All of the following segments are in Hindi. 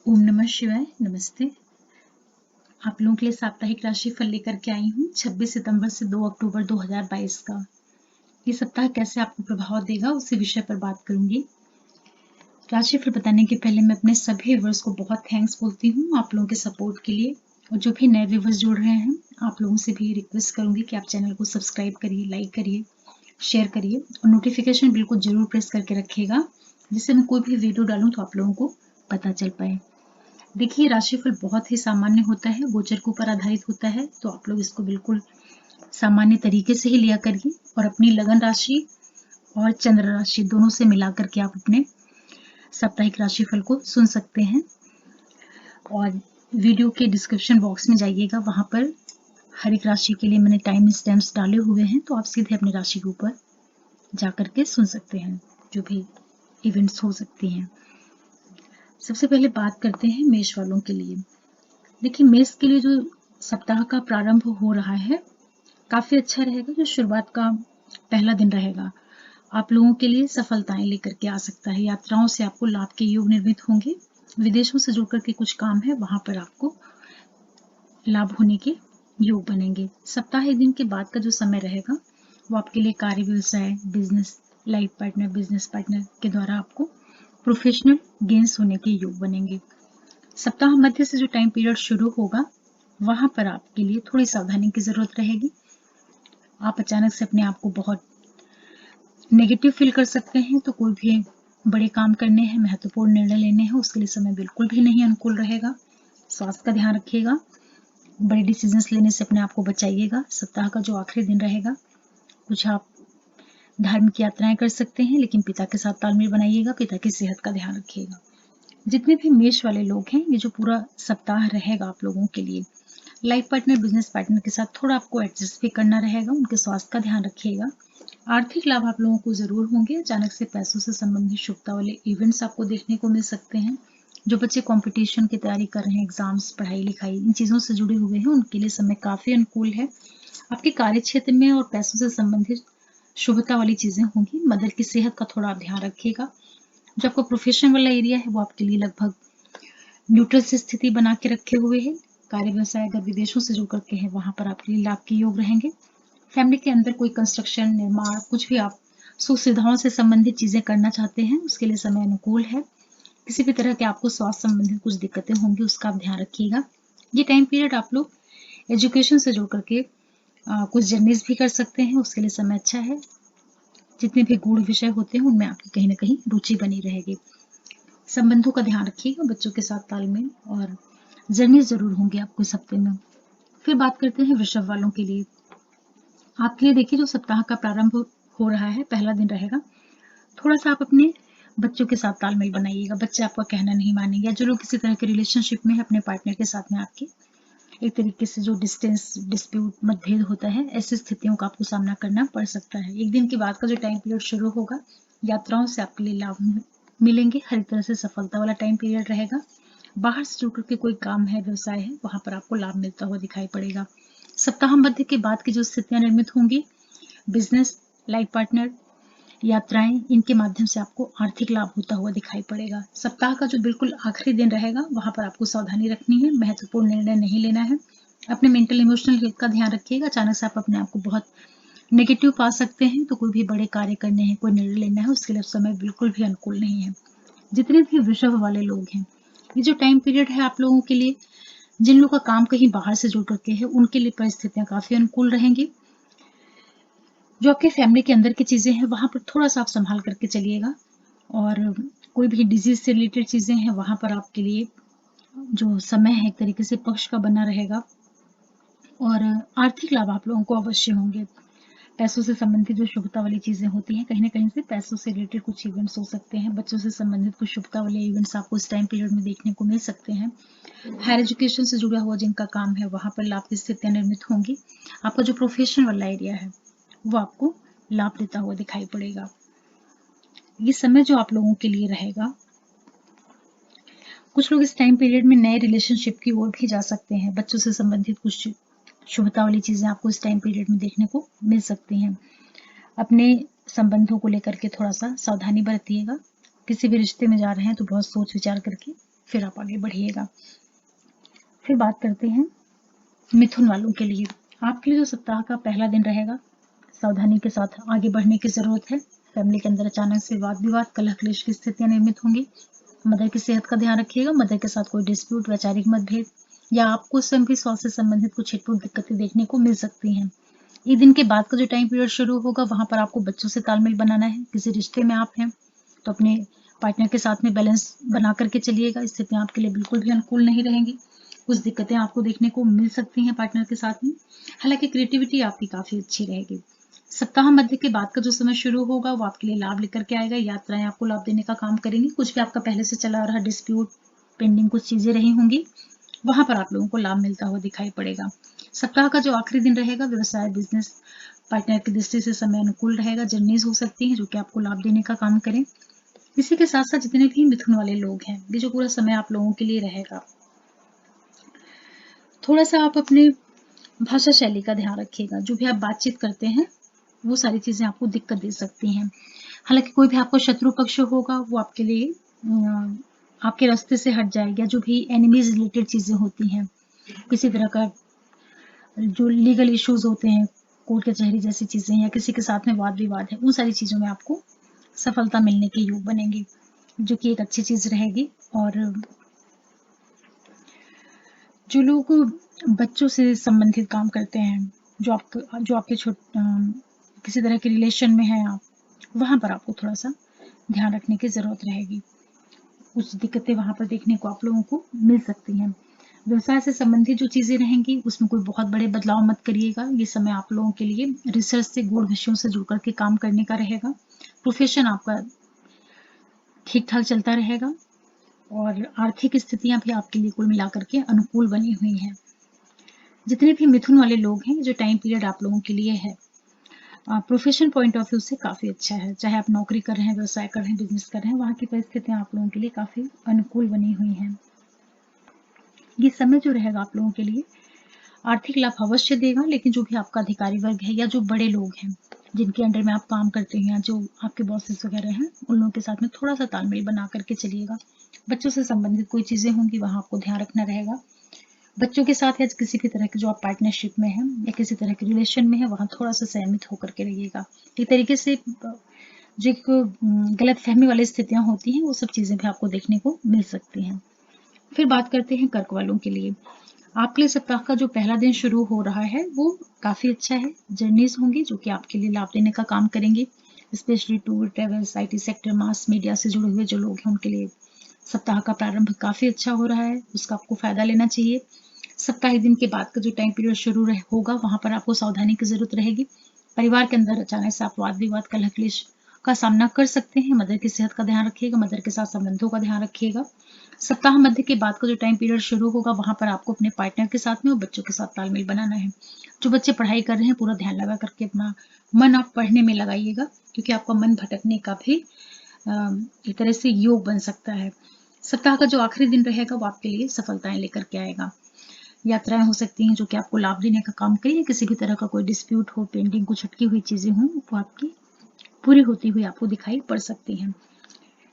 ओम नमः शिवाय। नमस्ते। आप लोगों के लिए साप्ताहिक राशि फल लेकर के आई हूँ 26 सितंबर से 2 अक्टूबर 2022 का। ये सप्ताह कैसे आपको प्रभाव देगा उसी विषय पर बात करूंगी। राशि फल बताने के पहले मैं अपने सभी व्यूअर्स को बहुत थैंक्स बोलती हूँ आप लोगों के सपोर्ट के लिए, और जो भी नए व्यूअर्स जुड़ रहे हैं आप लोगों से भी रिक्वेस्ट करूंगी कि आप चैनल को सब्सक्राइब करिए, लाइक करिए, शेयर करिए और नोटिफिकेशन बिल को जरूर प्रेस करके रखिएगा, जिससे मैं कोई भी वीडियो डालूं तो आप लोगों को पता चल पाए। देखिए, राशिफल बहुत ही सामान्य होता है, गोचर के ऊपर आधारित होता है, तो आप लोग इसको बिल्कुल सामान्य तरीके से ही लिया करिए और अपनी लगन राशि और चंद्र राशि दोनों से मिला करके आप अपने साप्ताहिक राशिफल को सुन सकते हैं। और वीडियो के डिस्क्रिप्शन बॉक्स में जाइएगा, वहां पर हर एक राशि के लिए मैंने टाइम स्टैम्प्स डाले हुए हैं, तो आप सीधे अपनी राशि के ऊपर जा करके सुन सकते हैं जो भी इवेंट्स हो सकती हैं। सबसे पहले बात करते हैं मेष वालों के लिए। देखिए, मेष के लिए जो सप्ताह का प्रारंभ हो रहा है काफी अच्छा रहेगा। जो शुरुआत का पहला दिन रहेगा आप लोगों के लिए सफलताएं लेकर के आ सकता है। यात्राओं से आपको लाभ के योग निर्मित होंगे। विदेशों से जुड़ करके कुछ काम है, वहां पर आपको लाभ होने के योग बनेंगे। सप्ताह एक दिन के बाद का जो समय रहेगा वो आपके लिए कार्य, व्यवसाय, business, life partner, business partner के द्वारा आपको प्रोफेशनल गेन्स होने के योग बनेंगे। सप्ताह मध्य से जो टाइम पीरियड शुरू होगा वहां पर आपके लिए थोड़ी सावधानी की जरूरत रहेगी। आप अचानक से अपने आप को बहुत नेगेटिव फील कर सकते हैं, तो कोई भी बड़े काम करने हैं, महत्वपूर्ण निर्णय लेने हैं, उसके लिए समय बिल्कुल भी नहीं अनुकूल रहेगा। स्वास्थ्य का ध्यान रखिएगा, बड़े डिसीजंस लेने से अपने आप को बचाइएगा। सप्ताह का जो आखिरी दिन रहेगा कुछ आप धार्मिक यात्राएं कर सकते हैं, लेकिन पिता के साथ तालमेल बनाइएगा, पिता की सेहत का ध्यान रखिएगा। जितने भी मेष वाले लोग हैं, ये जो पूरा सप्ताह रहेगा आप लोगों के लिए लाइफ पार्टनर, बिजनेस पार्टनर के साथ थोड़ा आपको एडजस्ट भी करना रहेगा, उनके स्वास्थ्य का ध्यान रखिएगा। आर्थिक लाभ आप लोगों को जरूर होंगे। अचानक से पैसों से संबंधित शुभता वाले इवेंट्स आपको देखने को मिल सकते हैं। जो बच्चे कंपटीशन की तैयारी कर रहे हैं, एग्जाम्स, पढ़ाई लिखाई, इन चीजों से जुड़े हुए हैं, उनके लिए समय काफी अनुकूल है। आपके कार्य क्षेत्र में और पैसों से संबंधित शुभता वाली चीजें होंगी। मदर की सेहत का थोड़ा आप ध्यान रखिएगा। जो आपका प्रोफेशन वाला एरिया है वो आपके लिए लगभग न्यूट्रल से स्थिति बना के रखे हुए है। कार्य व्यवसाय अगर विदेशों से जुड़ करके है वहां पर आपके लिए लाभ के योग रहेंगे। फैमिली के अंदर कोई कंस्ट्रक्शन, निर्माण, कुछ भी आप सुख सुविधाओं से संबंधित चीजें करना चाहते हैं, उसके लिए समय अनुकूल है। किसी भी तरह के आपको स्वास्थ्य संबंधित कुछ दिक्कतें होंगी, उसका आप ध्यान रखिएगा। ये टाइम पीरियड आप लोग एजुकेशन से जुड़ करके कुछ जर्नीज भी कर सकते हैं, उसके लिए समय अच्छा है। जितने भी गूढ़ विषय होते हैं उनमें आपकी कहीं ना कहीं रुचि बनी रहेगी। संबंधों का ध्यान रखिएगा, बच्चों के साथ तालमेल और जर्नी जरूर होंगे आपको इस हफ्ते में। फिर बात करते हैं वृषभ वालों के लिए। आपके लिए देखिए, जो सप्ताह का प्रारंभ हो रहा है, पहला दिन रहेगा, थोड़ा सा आप अपने बच्चों के साथ तालमेल बनाइएगा। बच्चे आपका कहना नहीं मानेंगे, या जो लोग किसी तरह के रिलेशनशिप में है अपने पार्टनर के साथ में, आपके एक तरीके से जो डिस्टेंस, डिस्प्यूट, मतभेद होता है, ऐसी स्थितियों का आपको सामना करना पड़ सकता है। एक दिन के बाद का जो टाइम पीरियड शुरू होगा, यात्राओं से आपके लिए लाभ मिलेंगे। हर तरह से सफलता वाला टाइम पीरियड रहेगा। बाहर से जुड़ करके कोई काम है, व्यवसाय है, वहां पर आपको लाभ मिलता हुआ दिखाई पड़ेगा। सप्ताह मध्य के बाद की जो स्थितियां निर्मित होंगी, बिजनेस, लाइफ पार्टनर, यात्राएं, इनके माध्यम से आपको आर्थिक लाभ होता हुआ दिखाई पड़ेगा। सप्ताह का जो बिल्कुल आखिरी दिन रहेगा वहां पर आपको सावधानी रखनी है, महत्वपूर्ण निर्णय नहीं लेना है। अपने मेंटल इमोशनल हेल्थ का ध्यान रखिएगा। अचानक से आप अपने आप को बहुत नेगेटिव पा सकते हैं, तो कोई भी बड़े कार्य करने हैं, कोई निर्णय लेना है, उसके लिए समय बिल्कुल भी अनुकूल नहीं है। जितने भी वृषभ वाले लोग हैं, ये जो टाइम पीरियड है आप लोगों के लिए, जिन लोगों का काम कहीं बाहर से जुड़ करके है, उनके लिए परिस्थितियां काफी अनुकूल रहेंगी। जो आपके फैमिली के अंदर की चीजें हैं वहां पर थोड़ा सा आप संभाल करके चलिएगा, और कोई भी डिजीज से रिलेटेड चीजें हैं वहां पर आपके लिए जो समय है एक तरीके से पक्ष का बना रहेगा। और आर्थिक लाभ आप लोगों को अवश्य होंगे। पैसों से संबंधित जो शुभता वाली चीजें होती हैं, कहीं ना कहीं से पैसों से रिलेटेड कुछ इवेंट्स हो सकते हैं। बच्चों से संबंधित कुछ शुभता वाले इवेंट्स आपको इस टाइम पीरियड में देखने को मिल सकते हैं। हायर एजुकेशन से जुड़ा हुआ जिनका काम है वहां पर लाभ की स्थितियां निर्मित होंगी। आपका जो प्रोफेशन वाला एरिया है वो आपको लाभ देता हुआ दिखाई पड़ेगा। ये समय जो आप लोगों के लिए रहेगा, कुछ लोग इस टाइम पीरियड में नए रिलेशनशिप की ओर भी जा सकते हैं। बच्चों से संबंधित कुछ शुभता वाली चीजें आपको इस टाइम पीरियड में देखने को मिल सकती हैं। अपने संबंधों को लेकर के थोड़ा सा सावधानी बरतिएगा। किसी भी रिश्ते में जा रहे हैं तो बहुत सोच विचार करके फिर आप आगे बढ़िएगा। फिर बात करते हैं मिथुन वालों के लिए। आपके लिए जो सप्ताह का पहला दिन रहेगा, सावधानी के साथ आगे बढ़ने की जरूरत है। फैमिली के अंदर अचानक से वाद विवाद, कलह क्लेश की स्थितियां निर्मित होंगी। मदर की सेहत का ध्यान रखिएगा। मदर के साथ कोई डिस्प्यूट, वैचारिक मतभेद या आपको स्वयं भी स्वास्थ्य से संबंधित कुछ छिटपुट दिक्कतें देखने को मिल सकती हैं। ये दिन के बाद का जो टाइम पीरियड शुरू होगा, वहां पर आपको बच्चों से तालमेल बनाना है। किसी रिश्ते में आप हैं तो अपने पार्टनर के साथ में बैलेंस बना करके चलिएगा। स्थितियां आपके लिए बिल्कुल भी अनुकूल नहीं रहेंगी। कुछ दिक्कतें आपको देखने को मिल सकती हैं पार्टनर के साथ में। हालांकि क्रिएटिविटी आपकी काफी अच्छी रहेगी। सप्ताह मध्य के बाद का जो समय शुरू होगा वो आपके लिए लाभ लेकर के आएगा। यात्राएं आपको लाभ देने का काम करेंगी। कुछ भी आपका पहले से चला रहा डिस्प्यूट, पेंडिंग कुछ चीजें रही होंगी, वहां पर आप लोगों को लाभ मिलता हुआ दिखाई पड़ेगा। सप्ताह का जो आखिरी दिन रहेगा, व्यवसाय, बिजनेस पार्टनर की दृष्टि से समय अनुकूल रहेगा। जर्नीज हो सकती हैं जो कि आपको लाभ देने का काम करें। इसी के साथ साथ जितने भी मिथुन वाले लोग हैं, ये जो पूरा समय आप लोगों के लिए रहेगा, थोड़ा सा आप अपने भाषा शैली का ध्यान रखिएगा। जो भी आप बातचीत करते हैं वो सारी चीजें आपको दिक्कत दे सकती हैं। हालांकि कोई भी आपको शत्रु पक्ष होगा वो आपके लिए आपके रास्ते से हट जाएगा। जो भी एनिमीज रिलेटेड चीजें होती हैं, किसी तरह का जो लीगल इश्यूज होते हैं, कोर्ट कचहरी जैसी चीजें, या किसी के साथ में वाद विवाद है, उन सारी चीजों में आपको सफलता मिलने के योग बनेंगे, जो कि एक अच्छी चीज रहेगी। और जो लोग बच्चों से संबंधित काम करते हैं, जो आपके किसी तरह के रिलेशन में हैं आप, वहां पर आपको थोड़ा सा ध्यान रखने की जरूरत रहेगी। कुछ दिक्कतें वहां पर देखने को आप लोगों को मिल सकती हैं। व्यवसाय से संबंधित जो चीजें रहेंगी उसमें कोई बहुत बड़े बदलाव मत करिएगा। ये समय आप लोगों के लिए रिसर्च से, गूढ़ विषयों से जुड़ करके काम करने का रहेगा। प्रोफेशन आपका ठीक ठाक चलता रहेगा और आर्थिक स्थितियां भी आपके लिए कुल मिलाकर के अनुकूल बनी हुई हैं। जितने भी मिथुन वाले लोग हैं, जो टाइम पीरियड आप लोगों के लिए है, प्रोफेशन पॉइंट ऑफ व्यू से काफी अच्छा है। चाहे आप नौकरी कर रहे हैं, व्यवसाय कर रहे हैं, बिजनेस कर रहे हैं, वहां की परिस्थितियां आप लोगों के लिए काफी अनुकूल बनी हुई हैं। ये समय जो रहेगा आप लोगों के लिए आर्थिक लाभ अवश्य देगा, लेकिन जो भी आपका अधिकारी वर्ग है या जो बड़े लोग हैं जिनके अंडर में आप काम करते हैं, या जो आपके बॉसेस वगैरह हैं, उन लोगों के साथ में थोड़ा सा तालमेल बना करके चलिएगा। बच्चों से संबंधित कोई चीजें होंगी, वहां आपको ध्यान रखना रहेगा। बच्चों के साथ या किसी भी तरह के जो आप पार्टनरशिप में हैं या किसी तरह के रिलेशन में है, वहां थोड़ा सा सहमित होकर के रहिएगा। एक तरीके से जो एक गलत फहमी वाली स्थितियां होती हैं, वो सब चीजें भी आपको देखने को मिल सकती हैं। फिर बात करते हैं कर्क वालों के लिए। आपके लिए सप्ताह का जो पहला दिन शुरू हो रहा है वो काफी अच्छा है। जर्नीज होंगी जो कि आपके लिए लाभ देने का काम करेंगे। Specially tour, travels, IT sector, mass media से जुड़े हुए जो लोग हैं, उनके लिए सप्ताह का प्रारंभ काफी अच्छा हो रहा है। उसका आपको फायदा लेना चाहिए। सप्ताह दिन के बाद का जो टाइम पीरियड शुरू होगा, वहां पर आपको सावधानी की जरूरत रहेगी। परिवार के अंदर अचानक से आप वाद विवाद, कलह क्लेश का सामना कर सकते हैं। मदर की सेहत का ध्यान रखिएगा। मदर के साथ संबंधों का ध्यान रखिएगा। सप्ताह मध्य के बाद का जो टाइम पीरियड शुरू होगा, वहां पर आपको अपने पार्टनर के साथ में और बच्चों के साथ तालमेल बनाना है। जो बच्चे पढ़ाई कर रहे हैं, पूरा ध्यान लगा करके अपना मन आप पढ़ने में लगाइएगा, क्योंकि आपका मन भटकने का भी एक तरह से योग बन सकता है। सप्ताह का जो आखिरी दिन रहेगा वो आपके लिए सफलताएं लेकर के आएगा। यात्राएं हो सकती हैं जो कि आपको लाभ देने का काम करें। किसी भी तरह का कोई डिस्प्यूट हो, पेंडिंग कुछ अटकी हुई चीजें हों, वो आपकी पूरी होती हुई आपको दिखाई पड़ सकती हैं।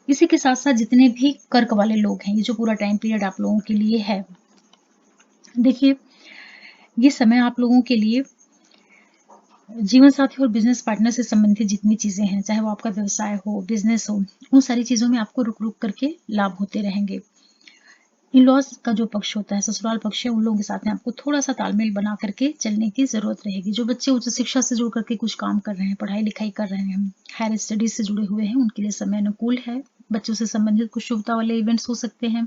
इसी के साथ साथ जितने भी कर्क वाले लोग हैं, ये जो पूरा टाइम पीरियड आप लोगों के लिए है, देखिए ये समय आप लोगों के लिए जीवन साथी और बिजनेस पार्टनर से संबंधित जितनी चीजें हैं, चाहे वो आपका व्यवसाय हो, बिजनेस हो, उन सारी चीजों में आपको रुक रुक करके लाभ होते रहेंगे। इन लॉज का जो पक्ष होता है, ससुराल पक्ष है, उन लोगों के साथ में आपको थोड़ा सा तालमेल बना करके चलने की जरूरत रहेगी। जो बच्चे उच्च शिक्षा से जुड़ करके कुछ काम कर रहे हैं, पढ़ाई लिखाई कर रहे हैं, हायर स्टडीज से जुड़े हुए हैं, उनके लिए समय अनुकूल है। बच्चों से संबंधित कुछ शुभता वाले इवेंट्स हो सकते हैं।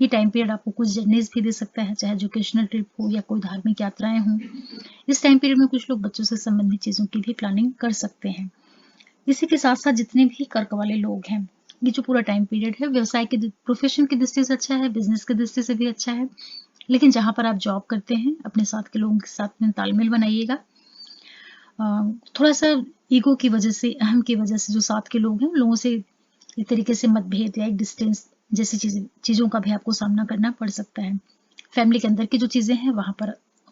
ये टाइम पीरियड आपको कुछ जर्नीज भी दे सकता है, चाहे एजुकेशनल ट्रिप हो या कोई धार्मिक यात्राएं हों। इस टाइम पीरियड में कुछ लोग बच्चों से संबंधित चीजों की भी प्लानिंग कर सकते हैं। इसी के साथ साथ जितने भी कर्क वाले लोग हैं, ये जो पूरा टाइम पीरियड है, व्यवसाय के प्रोफेशन की दृष्टि से अच्छा है, बिजनेस की दृष्टि से भी अच्छा है। लेकिन जहां पर आप जॉब करते हैं, अपने साथ के लोगों के साथ में तालमेल बनाइएगा। थोड़ा सा ईगो की वजह से, अहम की वजह से जो साथ के लोग हैं, उन लोगों से एक तरीके से मतभेद या एक डिस्टेंस जैसी चीजों का भी आपको सामना करना पड़ सकता है। फैमिली के अंदर की जो चीजें हैं,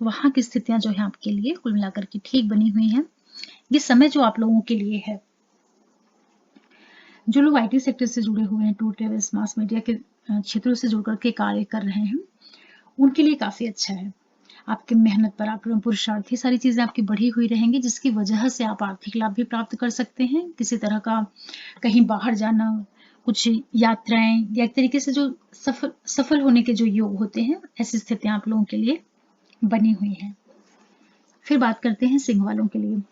वहां की स्थितियां जो है आपके लिए कुल मिलाकर के ठीक बनी हुई हैं। ये समय जो आप लोगों के लिए है, जो लोग आईटी सेक्टर से जुड़े हुए हैं, टूर, ट्रेवल्स, मास मीडिया के क्षेत्रों से जुड़ करके कार्य कर रहे हैं उनके लिए काफ़ी अच्छा है। आपकी मेहनत, पराक्रम, पुरुषार्थ ये सारी चीज़ें आपकी बढ़ी हुई रहेंगी, जिसकी वजह से आप आर्थिक लाभ भी प्राप्त कर सकते हैं। किसी तरह का कहीं बाहर जाना, कुछ यात्राएँ या एक तरीके से जो सफल होने के जो योग होते हैं, ऐसी स्थितियाँ आप लोगों के लिए बनी हुई हैं। फिर बात करते हैं सिंह वालों के लिए।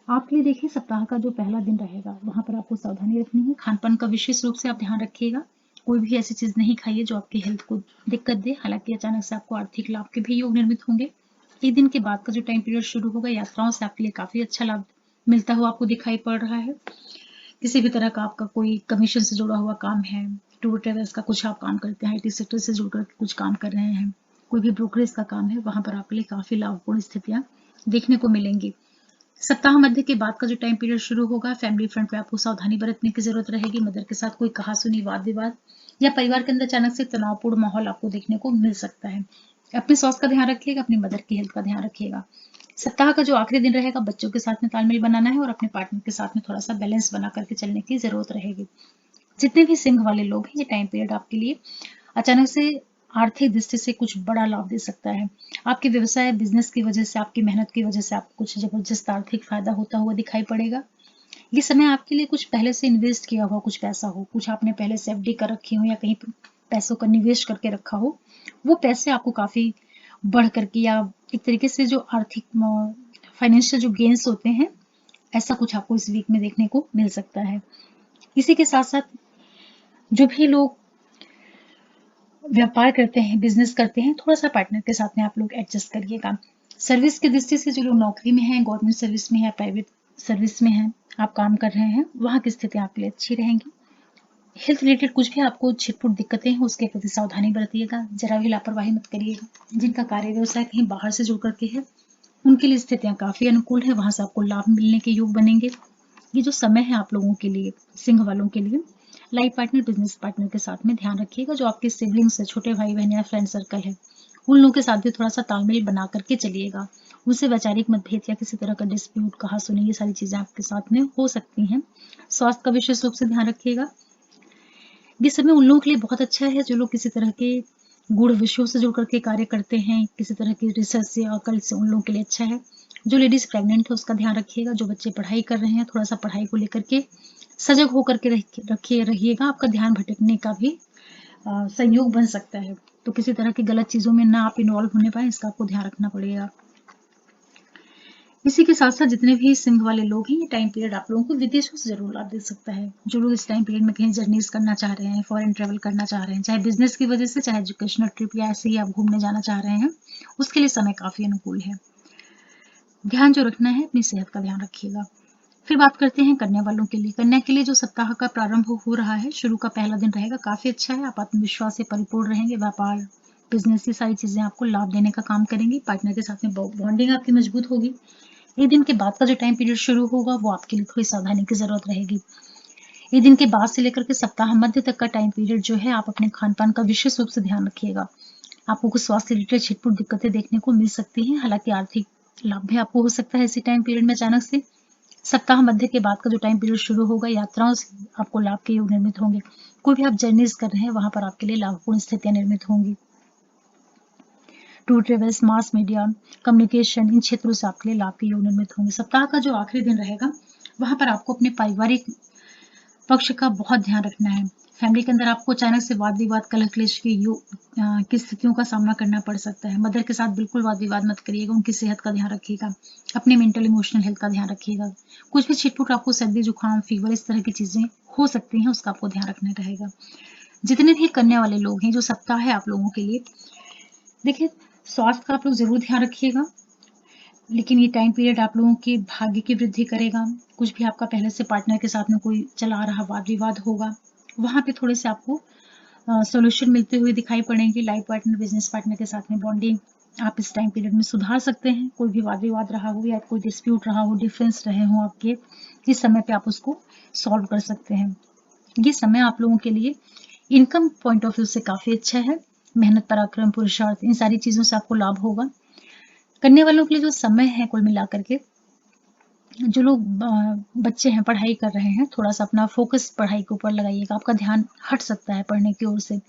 आपके लिए देखिए सप्ताह का जो पहला दिन रहेगा, वहाँ पर आपको सावधानी रखनी है। खान-पान का विशेष रूप से आप ध्यान रखिएगा। कोई भी ऐसी चीज़ नहीं खाइए जो आपकी हेल्थ को दिक्कत दे। हालाँकि अचानक से आपको आर्थिक लाभ के भी योग निर्मित होंगे। एक दिन के बाद का जो टाइम पीरियड शुरू होगा, यात्राओं से आपके लिए काफ़ी अच्छा लाभ मिलता हुआ आपको दिखाई पड़ रहा है। किसी भी तरह का आपका कोई कमीशन से जुड़ा हुआ काम है, टूर ट्रैवल्स का कुछ आप काम करते हैं, आईटी सेक्टर से जुड़ कर कुछ काम कर रहे हैं, कोई भी ब्रोकरेज का काम है, वहाँ पर आपके लिए काफ़ी लाभपूर्ण स्थितियाँ देखने को मिलेंगी। सप्ताह मध्य के बाद का जो टाइम पीरियड शुरू होगा, फैमिली फ्रंट पे आपको सावधानी बरतने की जरूरत रहेगी। मदर के साथ कोई कहासुनी, वाद विवाद या परिवार के अंदर अचानक से तनावपूर्ण माहौल आपको देखने को मिल सकता है। अपने स्वास्थ्य का ध्यान रखिएगा, अपनी मदर की हेल्थ का ध्यान रखिएगा। सप्ताह का जो आखिरी दिन रहेगा, बच्चों के साथ में तालमेल बनाना है और अपने पार्टनर के साथ में थोड़ा सा बैलेंस बना करके चलने की जरूरत रहेगी। जितने भी सिंह वाले लोग हैं, ये टाइम पीरियड आपके लिए अचानक से आर्थिक दृष्टि से कुछ बड़ा लाभ दे सकता है। आपके व्यवसाय, बिजनेस की वजह से, आपकी मेहनत की वजह से आपको कुछ जबरदस्त आर्थिक फायदा होता हुआ दिखाई पड़ेगा। ये समय आपके लिए कुछ पहले से इन्वेस्ट किया हुआ कुछ पैसा हो, कुछ आपने पहले से एफडी कर रखी हो या कहीं पैसों का निवेश करके रखा हो, वो पैसे आपको काफी बढ़ करके या एक तरीके से जो आर्थिक फाइनेंशियल जो गेन्स होते हैं, ऐसा कुछ आपको इस वीक में देखने को मिल सकता है। इसी के साथ साथ जो भी लोग व्यापार करते हैं, बिजनेस करते हैं, थोड़ा सा पार्टनर के साथ में आप लोग एडजस्ट करिएगा। सर्विस की दृष्टि से जो लोग नौकरी में हैं, गवर्नमेंट सर्विस में है, प्राइवेट सर्विस में हैं, आप काम कर रहे हैं, वहाँ की स्थिति आपके लिए अच्छी रहेंगी। हेल्थ रिलेटेड कुछ भी आपको छिटपुट दिक्कतें हैं, उसके प्रति सावधानी बरतिएगा, जरा भी लापरवाही मत करिएगा। जिनका कार्य व्यवसाय कहीं बाहर से जुड़ करके है, उनके लिए स्थितियाँ काफी अनुकूल है, वहां से आपको लाभ मिलने के योग बनेंगे। ये जो समय है आप लोगों के लिए, सिंह वालों के लिए, लाइफ पार्टनर, बिजनेस पार्टनर के साथ में ध्यान रखिएगा। जो आपके सिबलिंग्स है, छोटे भाई बहन या फ्रेंड सर्कल है, उन लोगों के साथ भी थोड़ा सा तालमेल बना करके चलिएगा। उनसे वैचारिक मतभेद या किसी तरह का डिस्प्यूट, कहा सुनी, ये सारी चीजें आपके साथ में हो सकती हैं। स्वास्थ्य का विशेष रूप से ध्यान रखिएगा। ये समय उन लोगों के लिए बहुत अच्छा है जो लोग किसी तरह के गूढ़ विषयों से जुड़ करके कार्य करते हैं, किसी तरह की रिसर्च से और कल से, उन लोगों के लिए अच्छा है। जो लेडीज प्रेग्नेंट है उसका ध्यान रखिएगा। जो बच्चे पढ़ाई कर रहे हैं, थोड़ा सा पढ़ाई को लेकर के सजग होकर के रखिए रहिएगा। आपका ध्यान भटकने का भी संयोग बन सकता है, तो किसी तरह की गलत चीजों में ना आप इन्वॉल्व होने पाए, इसका आपको ध्यान रखना पड़ेगा। इसी के साथ साथ जितने भी सिंह वाले लोग हैं, ये टाइम पीरियड आप लोगों को विदेशों से जरूर लाभ दे सकता है। जो लोग इस टाइम पीरियड में कहीं जर्नीज करना चाह रहे हैं, फॉरेन ट्रेवल करना चाह रहे हैं, चाहे बिजनेस की वजह से, चाहे एजुकेशनल ट्रिप या ऐसे ही आप घूमने जाना चाह रहे हैं, उसके लिए समय काफी अनुकूल है। ध्यान जो रखना है, अपनी सेहत का ध्यान रखिएगा। फिर बात करते हैं कन्या वालों के लिए। कन्या के लिए जो सप्ताह का प्रारंभ हो रहा है, शुरू का पहला दिन रहेगा, काफी अच्छा है। आप आत्मविश्वास से परिपूर्ण रहेंगे। व्यापार, बिजनेस, ये सारी चीजें आपको लाभ देने का काम करेंगी। पार्टनर के साथ में बॉन्डिंग आपकी मजबूत होगी। एक दिन के बाद का जो टाइम पीरियड शुरू होगा, वो आपके लिए थोड़ी सावधानी की जरूरत रहेगी। एक दिन के बाद से लेकर के सप्ताह मध्य तक का टाइम पीरियड जो है, आप अपने खान पान का विशेष रूप से ध्यान रखिएगा। आपको कुछ स्वास्थ्य रिलेटेड छिटपुट दिक्कतें देखने को मिल सकती हैं। हालांकि आर्थिक लाभ भी आपको हो सकता है इसी टाइम पीरियड में अचानक से। सप्ताह मध्य के बाद का जो टाइम पीरियड शुरू होगा, यात्राओं से आपको लाभ के योग निर्मित होंगे। कोई भी आप जर्नीज कर रहे हैं, वहां पर आपके लिए लाभपूर्ण स्थितियां निर्मित होंगी। Tour travels, mass media, communication, इन क्षेत्रों से आपके लिए लाभ के योग निर्मित होंगे। सप्ताह का जो आखिरी दिन रहेगा, वहां पर आपको अपने पारिवारिक पक्ष का बहुत ध्यान रखना है। फैमिली के अंदर आपको अचानक से वाद विवाद, कलह क्लेश की स्थितियों का सामना करना पड़ सकता है। मदर के साथ बिल्कुल वाद विवाद मत करिएगा। उनकी सेहत का ध्यान रखिएगा, अपने मेंटल इमोशनल हेल्थ का ध्यान रखिएगा। कुछ भी छिटपुट आपको सर्दी जुकाम, फीवर, इस तरह की चीजें हो सकती हैं, उसका आपको ध्यान रखना रहेगा। जितने भी कन्या वाले लोग हैं, जो सप्ताह है आप लोगों के लिए, देखिए स्वास्थ्य का आप लोग जरूर ध्यान रखिएगा। लेकिन ये टाइम पीरियड आप लोगों के भाग्य की वृद्धि करेगा। कुछ भी आपका पहले से पार्टनर के साथ में कोई चला आ रहा वाद विवाद होगा, वहां पे थोड़े से आपको सॉल्यूशन मिलते हुए दिखाई पड़ेंगे। लाइफ पार्टनर, बिजनेस पार्टनर के साथ में बॉन्डिंग आप इस टाइम पीरियड में सुधार सकते हैं। कोई भी वाद विवाद रहा हो या कोई डिस्प्यूट रहा हो, डिफरेंस रहे हो आपके, इस समय पे आप उसको सॉल्व कर सकते हैं। ये समय आप लोगों के लिए इनकम पॉइंट ऑफ व्यू से काफी अच्छा है। मेहनत, पराक्रम, पुरुषार्थ, इन सारी चीजों से आपको लाभ होगा। करने वालों के लिए जो समय है कुल मिलाकर के, जो लोग बच्चे हैं पढ़ाई कर रहे हैं, थोड़ा सा अपना फोकस पढ़ाई के ऊपर लगाइएगा, आपका ध्यान हट सकता है पढ़ने की ओर से।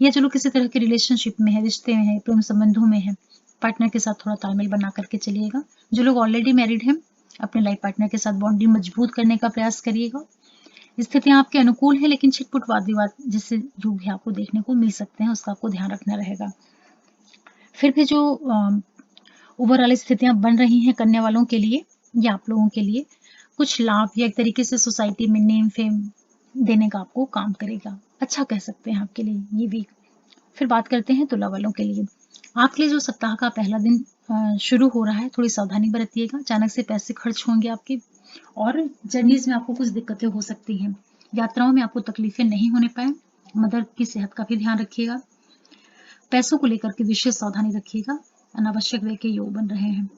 या जो लोग किसी तरह के रिलेशनशिप में है, रिश्ते में है, प्रेम संबंधों में है, पार्टनर के साथ थोड़ा तालमेल बना करके चलिएगा। जो लोग ऑलरेडी मैरिड हैं, अपने लाइफ पार्टनर के साथ बॉन्डिंग मजबूत करने का प्रयास करिएगा। स्थितियां आपके अनुकूल है, लेकिन छिटपुट वाद विवाद जैसे युग भी आपको देखने को मिल सकते हैं, उसका आपको ध्यान रखना रहेगा। फिर भी जो ओवरऑल स्थितियां बन रही हैं करने वालों के लिए या आप लोगों के लिए, कुछ लाभ या एक तरीके से सोसाइटी में नेम फेम देने का आपको काम करेगा, अच्छा कह सकते हैं आपके लिए ये वीक। फिर बात करते हैं तुला वालों के लिए। आपके लिए जो सप्ताह का पहला दिन शुरू हो रहा है, थोड़ी सावधानी बरतिएगा, अचानक से पैसे खर्च होंगे आपके, और जर्नीज में आपको कुछ दिक्कतें हो सकती हैं। यात्राओं में आपको तकलीफें नहीं होने पाए, मदर की सेहत का भी ध्यान रखिएगा। पैसों को लेकर के विशेष सावधानी रखिएगा, अनावश्यक व्यय के योग बन रहे हैं।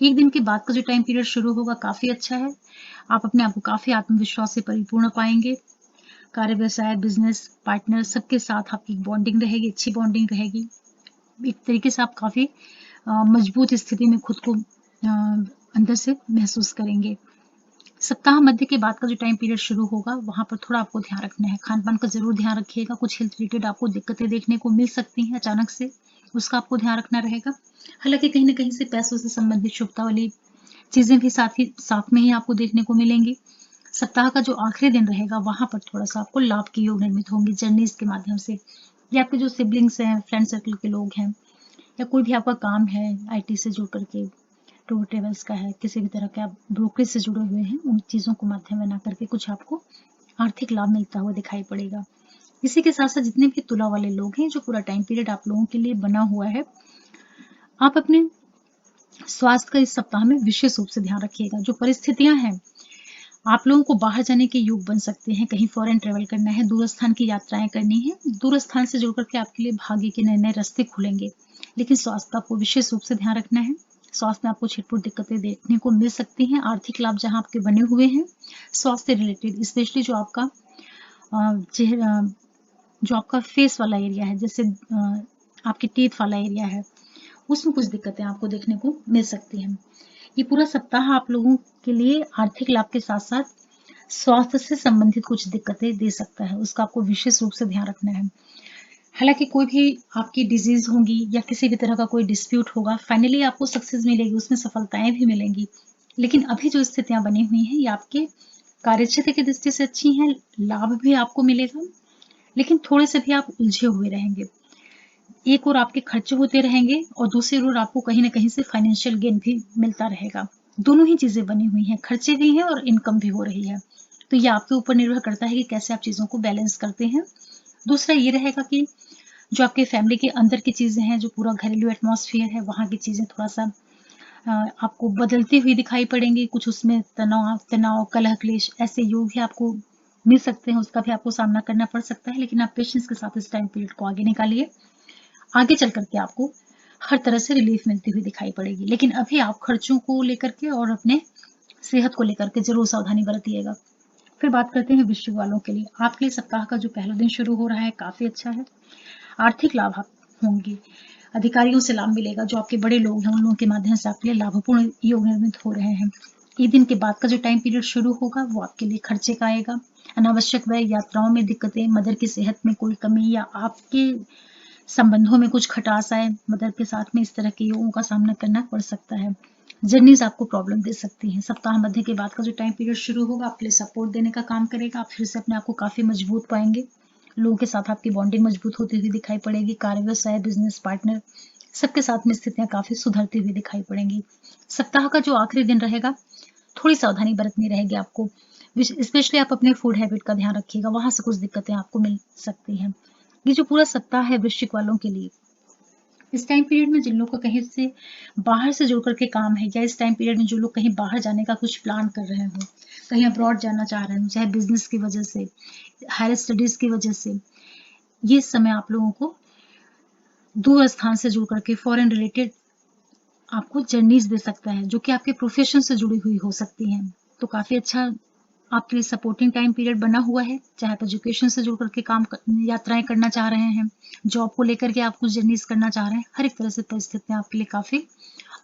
एक दिन के बाद का जो टाइम पीरियड शुरू होगा काफी अच्छा है, आप अपने आप को काफी आत्मविश्वास से परिपूर्ण पाएंगे। कार्य व्यवसाय बिजनेस पार्टनर सबके साथ आपकी बॉन्डिंग रहेगी, अच्छी बॉन्डिंग रहेगी। एक तरीके से आप काफी मजबूत स्थिति में खुद को अंदर से महसूस करेंगे। सप्ताह मध्य के बाद का जो टाइम पीरियड शुरू होगा, वहां पर थोड़ा आपको ध्यान रखना है, खान पान का जरूर ध्यान रखिएगा। कुछ हेल्थ रिलेटेड आपको दिक्कतें देखने को मिल सकती हैं अचानक से, उसका आपको ध्यान रखना रहेगा। हालांकि कहीं ना कहीं से पैसों से संबंधित शुभता वाली चीजें भी साथ में ही आपको देखने को मिलेंगी। सप्ताह का जो आखिरी दिन रहेगा, वहां पर थोड़ा सा आपको लाभ के योग निर्मित होंगे जर्नीज के माध्यम से, या आपके जो सिबलिंग्स हैं, फ्रेंड सर्कल के लोग हैं, या कोई भी आपका काम है आईटी से जुड़ करके, टूर ट्रेवल्स का है, किसी भी तरह के आप ब्रोकरेज से जुड़े हुए हैं, उन चीज़ों को माध्यम बना करके कुछ आपको आर्थिक लाभ मिलता हुआ दिखाई पड़ेगा। इसी के साथ साथ जितने भी तुला वाले लोग हैं, जो पूरा टाइम पीरियड आप लोगों के लिए बना हुआ है, आप अपने स्वास्थ्य का इस सप्ताह में विशेष रूप से ध्यान रखिएगा। जो परिस्थितियां हैं, आप लोगों को बाहर जाने के योग बन सकते हैं, कहीं फॉरेन ट्रेवल करना है, दूर स्थान की यात्राएं करनी है, दूर स्थान से जुड़ करके आपके लिए भाग्य के नए नए रास्ते खुलेंगे। लेकिन स्वास्थ्य का आपको विशेष रूप से ध्यान रखना है। स्वास्थ्य में आपको छिटपुट दिक्कतें देखने को मिल सकती हैं। आर्थिक लाभ जहां आपके बने हुए हैं, स्वास्थ्य रिलेटेड स्पेशली जो आपका चेहरा, जो आपका फेस वाला एरिया है, जैसे आपके टीथ वाला एरिया है, उसमें कुछ दिक्कतें आपको देखने को मिल सकती हैं। ये पूरा सप्ताह आप लोगों के लिए आर्थिक लाभ के साथ साथ स्वास्थ्य से संबंधित कुछ दिक्कतें दे सकता है, उसका आपको विशेष रूप से ध्यान रखना है। हालांकि कोई भी आपकी डिजीज होगी या किसी भी तरह का कोई डिस्प्यूट होगा, फाइनली आपको सक्सेस मिलेगी, उसमें सफलताएं भी मिलेंगी। लेकिन अभी जो स्थितियां बनी हुई हैं, ये आपके कार्यक्षेत्र की दृष्टि से अच्छी हैं, लाभ भी आपको मिलेगा, लेकिन थोड़े से भी आप उलझे हुए रहेंगे। एक और आपके खर्चे होते रहेंगे और दूसरी ओर आपको कहीं ना कहीं से फाइनेंशियल गेन भी मिलता रहेगा। दोनों ही चीजें बनी हुई हैं, खर्चे भी हैं और इनकम भी हो रही है। तो ये आपके ऊपर निर्भर करता है कि कैसे आप चीजों को बैलेंस करते हैं। दूसरा ये रहेगा कि जो आपके फैमिली के अंदर की चीजें हैं, जो पूरा घरेलू एटमॉस्फेयर है, वहाँ की चीजें थोड़ा सा आपको बदलती हुई दिखाई पड़ेंगी। कुछ उसमें तनाव तनाव कलह क्लेश ऐसे योग भी आपको मिल सकते हैं, उसका भी आपको सामना करना पड़ सकता है। लेकिन आप पेशेंस के साथ इस टाइम पीरियड को आगे निकालिए, आगे चल करके आपको हर तरह से रिलीफ मिलती हुई दिखाई पड़ेगी। लेकिन अभी आप खर्चों को लेकर के और अपने सेहत को लेकर के जरूर सावधानी बरतिएगा। फिर बात करते हैं वृश्चिक वालों के लिए। आपके लिए सप्ताह का जो पहला दिन शुरू हो रहा है काफी अच्छा है, आर्थिक लाभ होंगे, अधिकारियों से लाभ मिलेगा। जो आपके बड़े लोग हैं, उन लोगों के माध्यम से आपके लिए लाभपूर्ण योग निर्मित हो रहे हैं। एक दिन के बाद का जो टाइम पीरियड शुरू होगा, वो आपके लिए खर्चे का आएगा, अनावश्यक व्यय, यात्राओं में दिक्कतें, मदर की सेहत में कोई कमी, या आपके संबंधों में कुछ खटास आए मदर के साथ में, इस तरह के योगों का सामना करना पड़ सकता है। जर्नीज आपको प्रॉब्लम दे सकती हैं। सप्ताह मध्य के बाद का जो टाइम पीरियड शुरू होगा, आपके लिए सपोर्ट देने का काम करेगा। आप फिर से अपने आप को काफी मजबूत पाएंगे, लोगों के साथ आपकी बॉन्डिंग मजबूत होती हुई दिखाई पड़ेगी। कार्य व्यवसाय बिजनेस पार्टनर सबके साथ में स्थितियां काफी सुधरती हुई दिखाई पड़ेंगी। सप्ताह का जो आखिरी दिन रहेगा, थोड़ी सावधानी बरतनी रहेगी आपको, स्पेशली आप अपने फूड हैबिट का ध्यान रखिएगा, वहां से कुछ दिक्कतें आपको मिल सकती हैं। ये जो पूरा सप्ताह है वृश्चिक वालों के लिए, इस टाइम पीरियड में जिन लोग का कहीं से बाहर से जुड़ करके काम है, या इस टाइम पीरियड में जो लोग कहीं बाहर जाने का कुछ प्लान कर रहे हो, कहीं अब्रॉड जाना चाह रहे हो, चाहे बिजनेस की वजह से, हायर स्टडीज की वजह से, ये समय आप लोगों को दूर स्थान से जुड़ करके फॉरेन रिलेटेड आपको जर्नीज दे सकता है, जो कि आपके प्रोफेशन से जुड़ी हुई हो सकती हैं। तो काफी अच्छा आपके लिए सपोर्टिंग टाइम पीरियड बना हुआ है। चाहे आप एजुकेशन से जुड़ करके यात्राएं करना चाह रहे हैं, जॉब को लेकर के आप कुछ जर्नीज करना चाह रहे हैं, हर एक तरह से परिस्थितियां आपके लिए काफी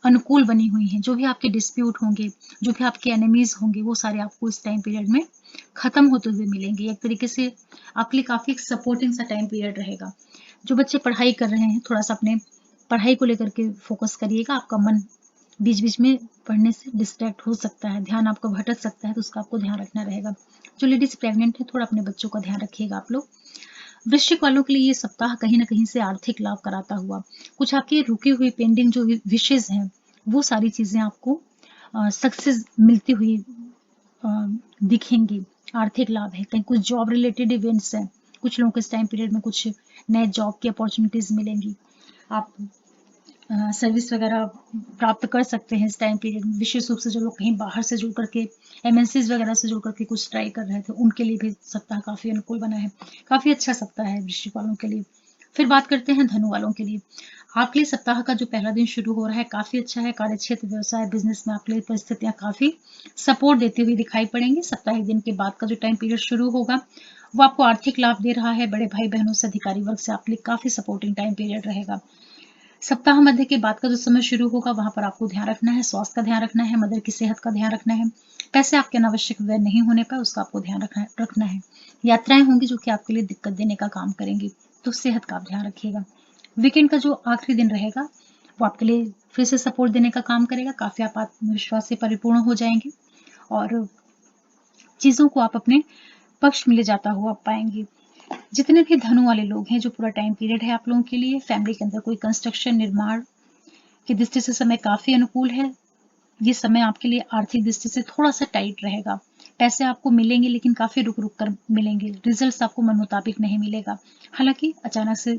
अनुकूल बनी हुई हैं। जो भी आपके डिस्प्यूट होंगे, जो भी आपके एनिमीज होंगे, वो सारे आपको इस टाइम पीरियड में खत्म होते हुए मिलेंगे। एक तरीके से आपके लिए काफी सपोर्टिंग सा टाइम पीरियड रहेगा। जो बच्चे पढ़ाई कर रहे हैं, थोड़ा सा अपने पढ़ाई को लेकर के फोकस करिएगा। आपका मन बीच बीच में पढ़ने से डिस्ट्रैक्ट हो सकता है, ध्यान आपका भटक सकता है, तो उसका आपको ध्यान रखना रहेगा। जो लेडीज प्रेग्नेंट है, थोड़ा अपने बच्चों का ध्यान रखिएगा आप लोग। वृश्चिक वालों के लिए ये सप्ताह कहीं ना कहीं से आर्थिक लाभ कराता हुआ, कुछ आपकी रुकी हुई पेंडिंग जो विशेष हैं, वो सारी चीजें आपको सक्सेस मिलती हुई अ, दिखेंगी। आर्थिक लाभ है, कहीं कुछ जॉब रिलेटेड इवेंट्स हैं, कुछ लोगों को इस टाइम पीरियड में कुछ नए जॉब की अपॉर्चुनिटीज मिलेंगी। आप सर्विस वगैरह प्राप्त कर सकते हैं इस टाइम पीरियड में। विशेष रूप से जो लोग कहीं बाहर से जुड़ करके एमएनसीज वगैरह से जुड़ करके कुछ ट्राई कर रहे थे, उनके लिए भी सप्ताह काफी अनुकूल बना है। काफी अच्छा सप्ताह है वृश्चिक वालों के लिए। फिर बात करते हैं धनु वालों के लिए। आपके लिए सप्ताह का जो पहला दिन शुरू हो रहा है काफी अच्छा है। कार्यक्षेत्र, व्यवसाय, बिजनेस में आपके लिए परिस्थितियां काफी सपोर्ट देती हुई दिखाई पड़ेंगी। सप्ताह एक दिन के बाद का जो टाइम पीरियड शुरू होगा, वो आपको आर्थिक लाभ दे रहा है। बड़े भाई बहनों से, अधिकारी वर्ग से आपके लिए काफी सपोर्टिंग टाइम पीरियड रहेगा। सप्ताह मध्य के बाद का जो समय शुरू होगा, वहां पर आपको ध्यान रखना है, स्वास्थ्य का ध्यान रखना है, मदर की सेहत का ध्यान रखना है। पैसे आपके अनावश्यक व्यय नहीं होने पर उसका आपको ध्यान रखना है। यात्राएं होंगी जो कि आपके लिए दिक्कत देने का काम करेंगी, तो सेहत का आप ध्यान रखिएगा। वीकेंड का जो आखिरी दिन रहेगा, वो आपके लिए फिर से सपोर्ट देने का काम करेगा। काफी आप आत्मविश्वास से परिपूर्ण हो जाएंगे और चीजों को आप अपने पक्ष में ले जाता हुआ पाएंगे। जितने भी धनु वाले लोग हैं, जो पूरा टाइम पीरियड है आप लोगों के लिए, फैमिली के अंदर कोई कंस्ट्रक्शन, निर्माण की दृष्टि से समय काफी अनुकूल है। ये समय आपके लिए आर्थिक दृष्टि से थोड़ा सा टाइट रहेगा। पैसे आपको मिलेंगे लेकिन काफी रुक रुक कर मिलेंगे। रिजल्ट्स आपको मन मुताबिक नहीं मिलेगा। हालांकि अचानक से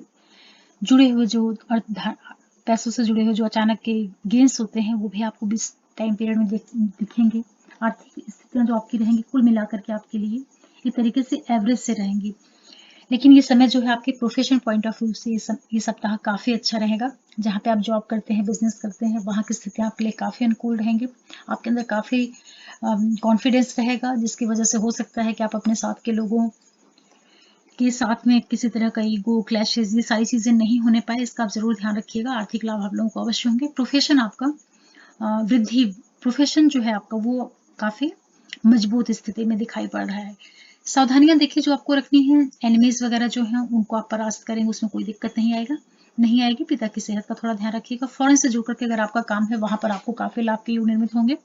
जुड़े हुए जो पैसों से जुड़े हुए जो अचानक के गेन्स होते हैं, वो भी आपको इस टाइम पीरियड में दिखेंगे। आर्थिक स्थितियां जो आपकी रहेंगी, कुल मिलाकर के आपके लिए एक तरीके से एवरेज से रहेंगी। लेकिन ये समय जो है आपके प्रोफेशनल पॉइंट ऑफ व्यू से ये सप्ताह काफी अच्छा रहेगा। जहाँ पे आप जॉब करते हैं, बिजनेस करते हैं, वहाँ की स्थितियां आपके लिए काफी अनुकूल रहेंगी। आपके अंदर काफी कॉन्फिडेंस रहेगा, जिसकी वजह से हो सकता है कि आप अपने साथ के लोगों के साथ में किसी तरह का ईगो क्लैशेस, ये सारी चीजें नहीं होने पाए, इसका आप जरूर ध्यान रखिएगा। आर्थिक लाभ आप लोगों को अवश्य होंगे। प्रोफेशन आपका वृद्धि, प्रोफेशन जो है आपका वो काफी मजबूत स्थिति में दिखाई पड़ रहा है। सावधानियां देखिए जो आपको रखनी है। एनिमीज वगैरह जो हैं उनको आप परास्त करेंगे, उसमें कोई दिक्कत नहीं आएगी। पिता की सेहत का थोड़ा ध्यान रखिएगा। फॉरेन से जुड़ करके अगर आपका काम है, वहां पर आपको काफी लाभ के योग निर्मित होंगे।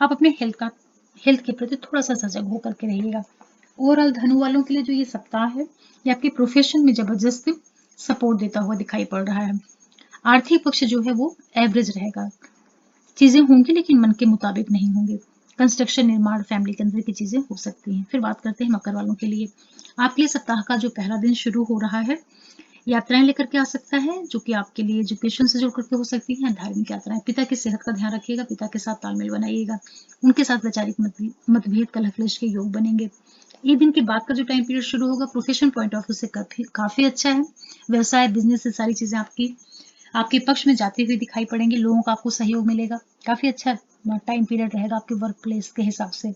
आप अपने हेल्थ के प्रति थोड़ा सा सजग होकर के रहिएगा। ओवरऑल धनु वालों के लिए जो ये सप्ताह है, ये आपके प्रोफेशन में जबरदस्त सपोर्ट देता हुआ दिखाई पड़ रहा है। आर्थिक पक्ष जो है वो एवरेज रहेगा। चीजें होंगी लेकिन मन के मुताबिक नहीं होंगे। कंस्ट्रक्शन, निर्माण, फैमिली के अंदर की चीजें हो सकती हैं। फिर बात करते हैं मकर वालों के लिए। आपके लिए सप्ताह का जो पहला दिन शुरू हो रहा है, यात्राएं लेकर के आ सकता है, जो कि आपके लिए एजुकेशन से जुड़ करके हो सकती है, धार्मिक यात्राएं। पिता की सेहत का ध्यान रखिएगा, पिता के साथ तालमेल बनाइएगा। उनके साथ वैचारिक मतभेद, कलह क्लेश के योग बनेंगे। एक दिन के बाद का जो टाइम पीरियड शुरू होगा, प्रोफेशन पॉइंट ऑफ व्यू से काफी अच्छा है। व्यवसाय, बिजनेस से सारी चीजें आपके पक्ष में जाती हुई दिखाई पड़ेंगे। लोगों का आपको सहयोग मिलेगा। काफी अच्छा टाइम पीरियड रहेगा आपके वर्क प्लेस के हिसाब से।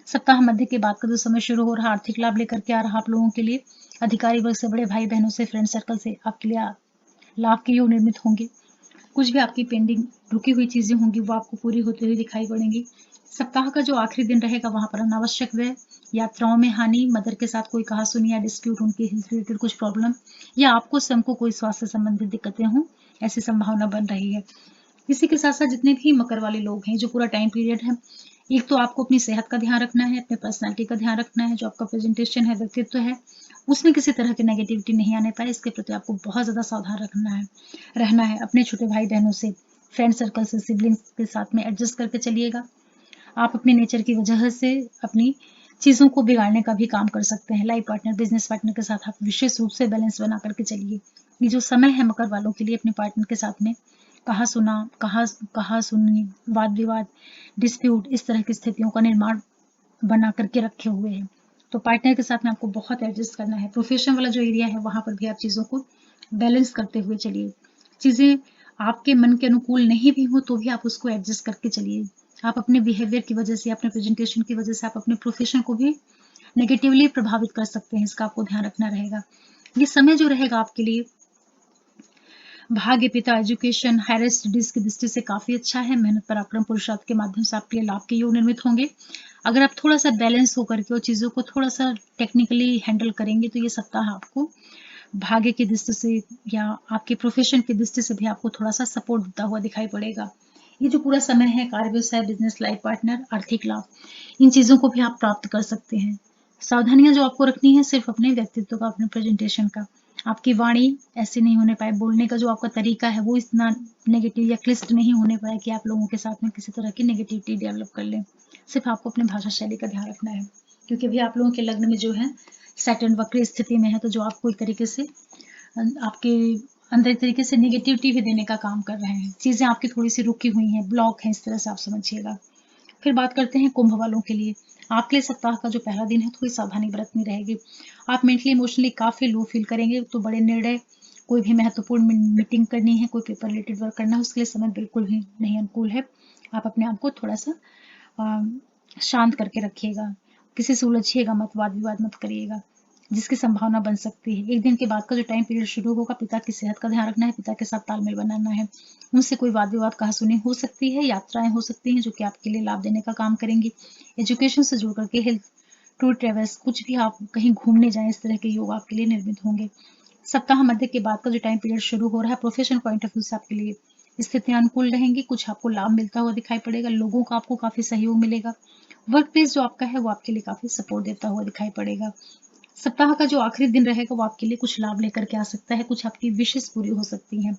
सप्ताह मध्य के बाद का जो समय शुरू हो रहा, आर्थिक लाभ लेकर के आ रहा आप लोगों के लिए। अधिकारी वर्ग से, बड़े भाई बहनों से, फ्रेंड सर्कल से आपके लिए लाभ के योग निर्मित होंगे। कुछ भी आपकी पेंडिंग रुकी हुई चीजें होंगी, वो आपको पूरी होती हुई दिखाई पड़ेंगी। सप्ताह का जो आखिरी दिन रहेगा, वहां पर अनावश्यक व्यय, यात्राओं में हानि, मदर के साथ कोई कहासुनी या डिस्प्यूट, उनके हेल्थ रिलेटेड कुछ प्रॉब्लम, या आपको स्वयं को कोई स्वास्थ्य संबंधित दिक्कतें हों, ऐसी संभावना बन रही है। इसी के साथ साथ जितने भी मकर वाले लोग हैं, जो पूरा टाइम पीरियड है, एक तो आपको अपनी सेहत का ध्यान रखना है, अपने पर्सनालिटी का ध्यान रखना है। जो आपका प्रेजेंटेशन है, व्यक्तित्व है, उसमें किसी तरह की नेगेटिविटी नहीं आने पाए, इसके प्रति आपको बहुत ज्यादा सावधान रहना है। अपने छोटे भाई बहनों से, फ्रेंड सर्कल से, सिबलिंग्स के साथ में एडजस्ट करके चलिएगा। आप अपने नेचर की वजह से अपनी चीजों को बिगाड़ने का भी काम कर सकते हैं। लाइफ पार्टनर, बिजनेस पार्टनर के साथ आप विशेष रूप से बैलेंस बना करके चलिए। ये जो समय है मकर वालों के लिए, अपने पार्टनर के साथ में कहा सुनी, वाद विवाद, डिस्प्यूट, इस तरह की स्थितियों का निर्माण बना करके रखे हुए हैं। तो पार्टनर के साथ में आपको बहुत एडजस्ट करना है। प्रोफेशन वाला जो एरिया है, वहां पर भी आप चीजों को बैलेंस करते हुए चलिए। चीजें आपके मन के अनुकूल नहीं भी हो, तो भी आप उसको एडजस्ट करके चलिए। आप अपने बिहेवियर की वजह से, अपने प्रेजेंटेशन की वजह से, आप अपने प्रोफेशन को भी नेगेटिवली प्रभावित कर सकते हैं। इसका आपको ध्यान रखना रहेगा। ये समय जो रहेगा आपके लिए भाग्य, पिता, एजुकेशन, हायर स्टडीज की दृष्टि से काफी अच्छा है। मेहनत, पराक्रम, पुरुषार्थ के माध्यम से आपके लिए लाभ के योग निर्मित होंगे। अगर आप थोड़ा सा बैलेंस होकर के और चीजों को थोड़ा सा टेक्निकली हैंडल करेंगे तो ये सप्ताह आपको भाग्य की दृष्टि से या आपके प्रोफेशन की दृष्टि से भी आपको थोड़ा सा सपोर्ट देता हुआ दिखाई पड़ेगा। ये जो पूरा समय है, कार्य, व्यवसाय, बिजनेस, लाइफ पार्टनर, आर्थिक लाभ, इन चीजों को भी आप प्राप्त कर सकते हैं। सावधानियां जो आपको रखनी है सिर्फ अपने व्यक्तित्व का, अपने प्रेजेंटेशन का। आपकी वाणी ऐसी नहीं होने पाए, बोलने का जो आपका तरीका है वो इतना नेगेटिव या क्लिष्ट नहीं होने पाए कि आप लोगों के साथ में किसी तरह की नेगेटिविटी डेवलप कर लें। सिर्फ आपको अपने भाषा शैली का ध्यान रखना है, क्योंकि अभी आप लोगों के लग्न में जो है सैटर्न वक्र स्थिति में है, तो जो आपको एक तरीके से आपके अंदर एक तरीके से नेगेटिविटी भी देने का काम कर रहे हैं। चीजें आपकी थोड़ी सी रुकी हुई हैं, ब्लॉक हैं, इस तरह से आप समझिएगा। फिर बात करते हैं कुंभ वालों के लिए। आपके लिए सप्ताह का जो पहला दिन है थोड़ी सावधानी बरतनी रहेगी। आप मेंटली इमोशनली काफी लो फील करेंगे, तो बड़े निर्णय, कोई भी महत्वपूर्ण मीटिंग करनी है, कोई पेपर रिलेटेड वर्क करना है, उसके लिए समय बिल्कुल भी नहीं अनुकूल है। आप अपने आप को थोड़ा सा शांत करके रखिएगा, किसी से उलझिएगा मत, वाद विवाद मत करिएगा, जिसकी संभावना बन सकती है। एक दिन के बाद का जो टाइम पीरियड शुरू होगा, पिता की सेहत का ध्यान रखना है, पिता के साथ तालमेल बनाना है, उनसे कोई वाद विवाद कहा सुनी हो सकती है, यात्राएं हो सकती हैं जो कि आपके लिए लाभ देने का काम करेंगी। एजुकेशन से जुड़ करके हेल्थ, टूर, ट्रेवल्स, कुछ भी आप कहीं घूमने जाएं, इस तरह के योग आपके लिए निर्मित होंगे। सप्ताह मध्य के बाद का जो टाइम पीरियड शुरू हो रहा है, प्रोफेशनल पॉइंट ऑफ व्यू से आपके लिए स्थितियां अनुकूल रहेंगी, कुछ आपको लाभ मिलता हुआ दिखाई पड़ेगा, लोगों का आपको काफी सहयोग मिलेगा। वर्क प्लेस जो आपका है वो आपके लिए काफी सपोर्ट देता हुआ दिखाई पड़ेगा। सप्ताह का जो आखिरी दिन रहेगा वो आपके लिए कुछ लाभ लेकर के आ सकता है, कुछ आपकी विशेष पूरी हो सकती हैं।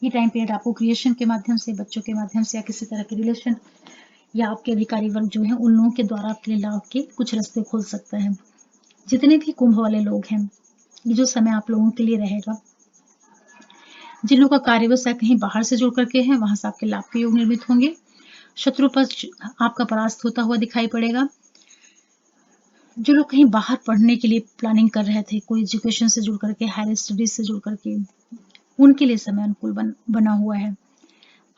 ये टाइम पीरियड आपको क्रिएशन के माध्यम से, बच्चों के माध्यम से, या किसी तरह के रिलेशन या आपके अधिकारी वर्ग जो है उन लोगों के द्वारा आपके लिए लाभ के कुछ रास्ते खोल सकता है। जितने भी कुंभ वाले लोग हैं, ये जो समय आप लोगों के लिए रहेगा, जिन लोगों का कार्य व्यवसाय कहीं बाहर से जुड़ करके है, वहां से आपके लाभ के योग निर्मित होंगे। शत्रु पक्ष आपका परास्त होता हुआ दिखाई पड़ेगा। जो लोग कहीं बाहर पढ़ने के लिए प्लानिंग कर रहे थे, कोई एजुकेशन से जुड़ करके, हायर स्टडीज से जुड़ करके, उनके लिए समय अनुकूल बना हुआ है।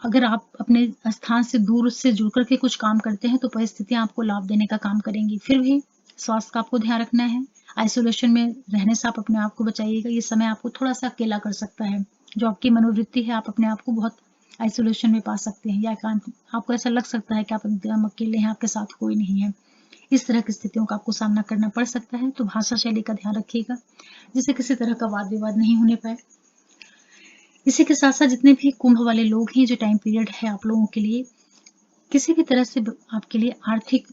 अगर आप अपने स्थान से दूर से जुड़ करके कुछ काम करते हैं तो परिस्थितियां आपको लाभ देने का काम करेंगी। फिर भी स्वास्थ्य का आपको ध्यान रखना है। आइसोलेशन में रहने से आप अपने आप को बचाइएगा। ये समय आपको थोड़ा सा अकेला कर सकता है। जो आपकी मनोवृत्ति है, आप अपने आप को बहुत आइसोलेशन में पा सकते हैं, या एकांत, आपको ऐसा लग सकता है कि आप एकदम अकेले हैं, आपके साथ कोई नहीं है। इस तरह की स्थितियों का आपको सामना करना पड़ सकता है, तो भाषा शैली का ध्यान रखिएगा, जिससे किसी तरह का वाद विवाद नहीं होने पाए। इसी के साथ साथ जितने भी कुंभ वाले लोग हैं, जो टाइम पीरियड है आप लोगों के लिए किसी भी तरह से आपके लिए आर्थिक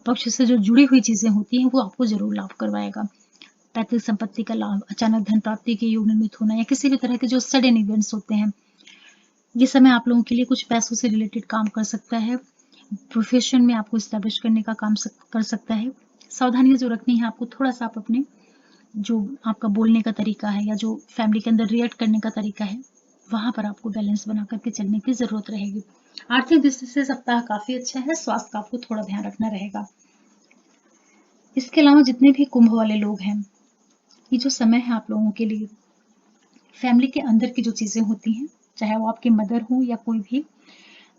पक्ष से जो जुड़ी हुई चीजें होती हैं वो आपको जरूर लाभ करवाएगा। पैतृक संपत्ति का लाभ, अचानक धन प्राप्ति के योग निर्मित होना, या किसी भी तरह के जो सडन इवेंट्स होते हैं, ये समय आप लोगों के लिए कुछ पैसों से रिलेटेड काम कर सकता है। प्रोफेशन में आपको स्टैब्लिश करने का काम कर सकता है। सावधानियां जो रखनी है आपको, थोड़ा सा आप अपने जो आपका बोलने का तरीका है या जो फैमिली के अंदर रिएक्ट करने का तरीका है, वहां पर आपको बैलेंस बना करके चलने की जरूरत रहेगी। आर्थिक दृष्टि से सप्ताह काफी अच्छा है। स्वास्थ्य का आपको थोड़ा ध्यान रखना रहेगा। इसके अलावा जितने भी कुंभ वाले लोग हैं, ये जो समय है आप लोगों के लिए, फैमिली के अंदर की जो चीजें होती हैं, चाहे वो आपकी मदर हो या कोई भी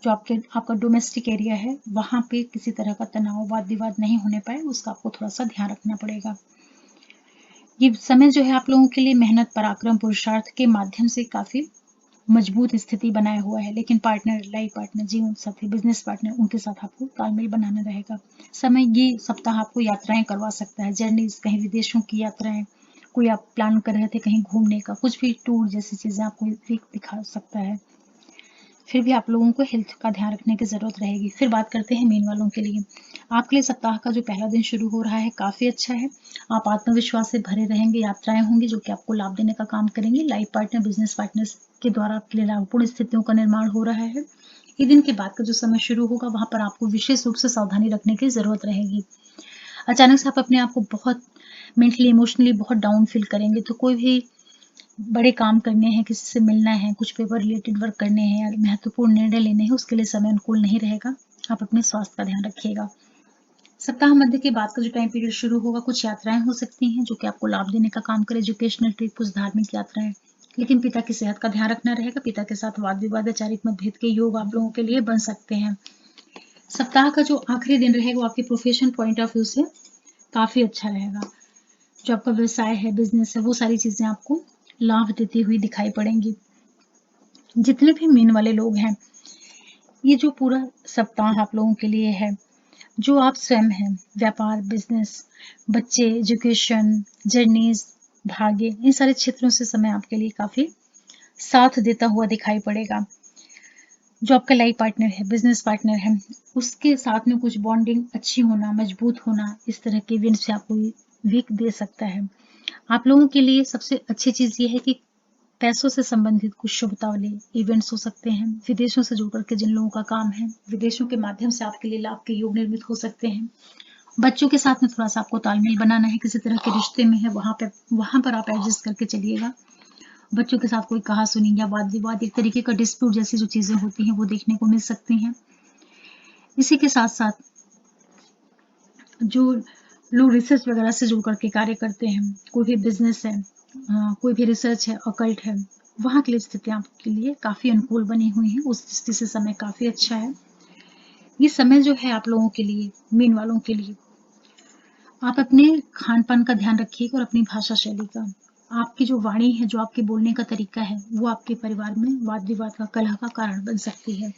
जो आपका डोमेस्टिक एरिया है, वहां पे किसी तरह का तनाव, वाद विवाद नहीं होने पाए, उसका आपको थोड़ा सा ध्यान रखना पड़ेगा। ये समय जो है आप लोगों के लिए मेहनत, पराक्रम, पुरुषार्थ के माध्यम से काफी मजबूत स्थिति बनाया हुआ है, लेकिन पार्टनर, लाइफ पार्टनर, जीवन साथी, बिजनेस पार्टनर, उनके साथ आपको तालमेल बनाना रहेगा। समय, ये सप्ताह आपको यात्राएं करवा सकता है, जर्नीज, कहीं विदेशों की यात्राएं, कोई आप प्लान कर रहे थे कहीं घूमने का, कुछ भी टूर जैसी चीजें आपको दिखा सकता है। फिर भी आप लोगों को हेल्थ का ध्यान रखने की जरूरत रहेगी। फिर बात करते हैं मीन वालों के लिए। आपके लिए सप्ताह का जो पहला दिन शुरू हो रहा है काफी अच्छा है। आप आत्मविश्वास से भरे रहेंगे, यात्राएं होंगी जो कि आपको लाभ देने का काम करेंगे। लाइफ पार्टनर, बिजनेस पार्टनर्स के द्वारा आपके लिए लाभपूर्ण स्थितियों का निर्माण हो रहा है। ये दिन के बाद का जो समय शुरू होगा, वहां पर आपको विशेष रूप से सावधानी रखने की जरूरत रहेगी। अचानक से आप अपने आप को बहुत मेंटली, इमोशनली बहुत डाउन फील करेंगे, तो कोई भी बड़े काम करने हैं, किसी से मिलना है, कुछ पेपर रिलेटेड वर्क करने हैं या महत्वपूर्ण निर्णय लेने हैं, उसके लिए समय अनुकूल नहीं रहेगा। आप अपने स्वास्थ्य का ध्यान रखिएगा। सप्ताह मध्य के बाद का जो टाइम पीरियड शुरू होगा, कुछ यात्राएं हो सकती हैं जो कि आपको लाभ देने का काम करे, एजुकेशनल ट्रिप, कुछ धार्मिक यात्राएं, लेकिन पिता की सेहत का ध्यान रखना रहेगा। पिता के साथ वाद विवाद, वैचारिक मतभेद के योग आप लोगों के लिए बन सकते हैं। सप्ताह का जो आखिरी दिन रहेगा वो आपके प्रोफेशन पॉइंट ऑफ व्यू से काफी अच्छा रहेगा। जो आपका व्यवसाय है, बिजनेस है, वो सारी चीजें आपको लाभ देती हुई दिखाई पड़ेंगी। जितने भी मीन वाले लोग हैं, ये जो पूरा सप्ताह आप लोगों के लिए है, जो आप स्वयं हैं, व्यापार, बिजनेस, बच्चे, एजुकेशन, जर्नीज, भाग्य, इन सारे क्षेत्रों से समय आपके लिए काफी साथ देता हुआ दिखाई पड़ेगा। जो आपका लाइफ पार्टनर है, बिजनेस पार्टनर है, उसके साथ में कुछ बॉन्डिंग अच्छी होना, मजबूत होना, इस तरह के इवेंट्स से आपको वीक दे सकता है। आप लोगों के लिए सबसे अच्छी चीज ये है कि पैसों से संबंधित कुछ शुभता वाले इवेंट्स हो सकते हैं। विदेशों से जुड़ करके जिन लोगों का काम है, विदेशों के माध्यम से आपके लिए लाभ के योग निर्मित हो सकते हैं। बच्चों के साथ में थोड़ा सा आपको तालमेल बनाना है, किसी तरह के रिश्ते में है, वहां पर आप एडजस्ट करके चलिएगा। बच्चों के साथ कोई कहा सुनी या वाद विवाद, एक तरीके का डिस्प्यूट जैसी जो चीजें होती हैं वो देखने को मिल सकती हैं। इसी के साथ साथ जो लोग रिसर्च वगैरह से जुड़ करके कार्य करते हैं, कोई भी बिजनेस है, कोई भी रिसर्च है, ऑकल्ट है, वहां के लिए स्थितियां आपके लिए काफी अनुकूल बनी हुई हैं। उस दृष्टि से समय काफी अच्छा है। ये समय जो है आप लोगों के लिए, मीन वालों के लिए, आप अपने खान पान का ध्यान रखिएगा और अपनी भाषा शैली का। आपकी जो वाणी है, जो आपके बोलने का तरीका है, वो आपके परिवार में वाद विवाद का, कलह का कारण बन सकती है।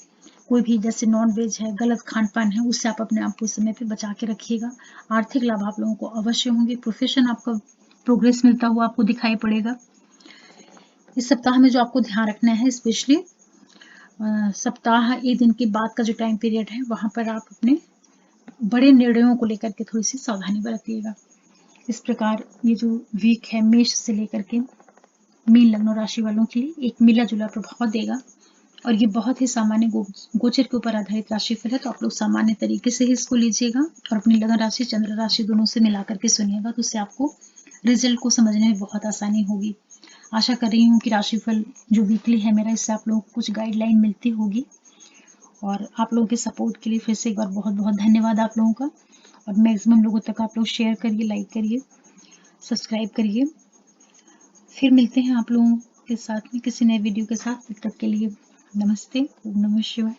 कोई भी जैसे नॉन वेज है, गलत खान पान है, उससे आप अपने आप को समय पे बचा के रखिएगा। आर्थिक लाभ आप लोगों को अवश्य होंगे। प्रोफेशन आपका प्रोग्रेस मिलता हुआ आपको दिखाई पड़ेगा। इस सप्ताह में जो आपको ध्यान रखना है, स्पेशली सप्ताह एक दिन के बाद का जो टाइम पीरियड है, वहां पर आप अपने बड़े निर्णयों को लेकर के थोड़ी सी सावधानी बरतिएगा। इस प्रकार ये जो वीक है, मेष से लेकर के मीन लग्न राशि वालों के लिए एक मिला जुला प्रभाव देगा। और ये बहुत ही सामान्य गोचर के ऊपर आधारित राशिफल है, तो आप लोग सामान्य तरीके से ही इसको लीजिएगा और अपनी लगन राशि, चंद्र राशि दोनों से मिला करके सुनिएगा, तो उससे आपको रिजल्ट को समझने में बहुत आसानी होगी। आशा कर रही हूँ कि राशिफल जो वीकली है मेरा, इससे आप लोगों को कुछ गाइडलाइन मिलती होगी। और आप लोगों के सपोर्ट के लिए फिर से एक बार बहुत बहुत धन्यवाद आप लोगों का। और मैक्सिमम लोगों तक आप लोग शेयर करिए, लाइक करिए, सब्सक्राइब करिए। फिर मिलते हैं आप लोगों के साथ में किसी नए वीडियो के साथ। तब तक के लिए नमस्ते। ओम नमः शिवाय।